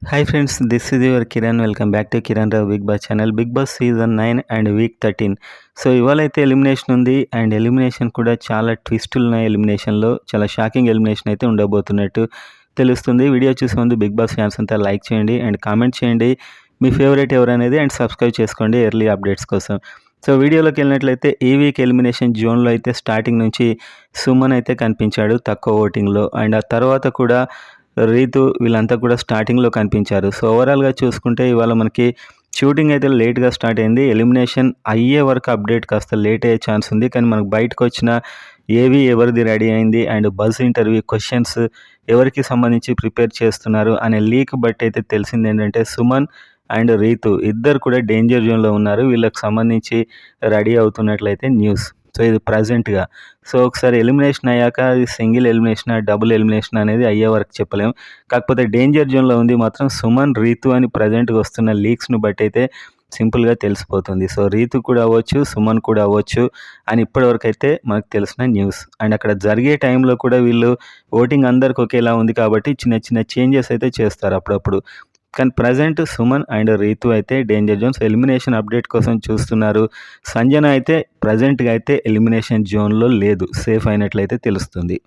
Hi friends, this is your Kiran. Welcome back to Kiran Rao Big Boss channel. Big Boss season 9 and week 13. So ఇవాళైతే elimination ఉంది and elimination కూడా చాలా ట్విస్టులు ఉన్నాయి. ఎలిమినేషన్లో చాలా shocking elimination అయితే ఉండబోతున్నట్టు తెలుస్తుంది. Video చూసే ముందు బిగ్ బాస్ ఫ్యాన్స్ అంతా లైక్ చేయండి అండ్ కామెంట్ చేయండి మీ ఫేవరెట్ ఎవరనేది అండ్ సబ్స్క్రైబ్ చేసుకోండి ఎర్లీ అప్డేట్స్ కోసం. సో వీడియోలోకి వెళ్ళినట్లయితే ఈ వీక్ ఎలిమినేషన్ జోన్లో అయితే స్టార్టింగ్ నుంచి సుమన్ అయితే కనిపించాడు తక్కువ ఓటింగ్లో అండ్ ఆ తర్వాత కూడా రీతు వీళ్ళంతా కూడా స్టార్టింగ్లో కనిపించారు. సో ఓవరాల్గా చూసుకుంటే ఇవాళ మనకి షూటింగ్ అయితే లేట్గా స్టార్ట్ అయింది. ఎలిమినేషన్ అయ్యే వరకు అప్డేట్ కాస్త లేట్ అయ్యే ఛాన్స్ ఉంది. కానీ మనకు బయటకు వచ్చిన ఏవి ఎవరిది రెడీ అయింది అండ్ బజ్ ఇంటర్వ్యూ క్వశ్చన్స్ ఎవరికి సంబంధించి ప్రిపేర్ చేస్తున్నారు అనే లీక్ బట్టి అయితే తెలిసింది ఏంటంటే సుమన్ అండ్ రీతు ఇద్దరు కూడా డేంజర్ జోన్లో ఉన్నారు. వీళ్ళకి సంబంధించి రెడీ అవుతున్నట్లయితే న్యూస్. సో ఇది ప్రజెంట్గా. సో ఒకసారి ఎలిమినేషన్ అయ్యాక అది సింగిల్ ఎలిమినేషన్ డబుల్ ఎలిమినేషన్ అనేది అయ్యే వరకు చెప్పలేము. కాకపోతే డేంజర్ జోన్లో ఉంది మాత్రం సుమన్ రీతు అని ప్రజెంట్గా వస్తున్న లీక్స్ను బట్టి అయితే సింపుల్గా తెలిసిపోతుంది. సో రీతు కూడా అవ్వచ్చు, సుమన్ కూడా అవ్వచ్చు అని ఇప్పటివరకు అయితే మనకు తెలిసిన న్యూస్. అండ్ అక్కడ జరిగే టైంలో కూడా వీళ్ళు ఓటింగ్ అందరికి ఒకేలా ఉంది కాబట్టి చిన్న చిన్న చేంజెస్ అయితే చేస్తారు అప్పుడప్పుడు. కానీ ప్రజెంట్ సుమన్ అండ్ రీతు అయితే డేంజర్ జోన్స్ ఎలిమినేషన్ అప్డేట్ కోసం చూస్తున్నారు. సంజన అయితే ప్రజెంట్గా అయితే ఎలిమినేషన్ జోన్లో లేదు, సేఫ్ అయినట్లయితే తెలుస్తుంది.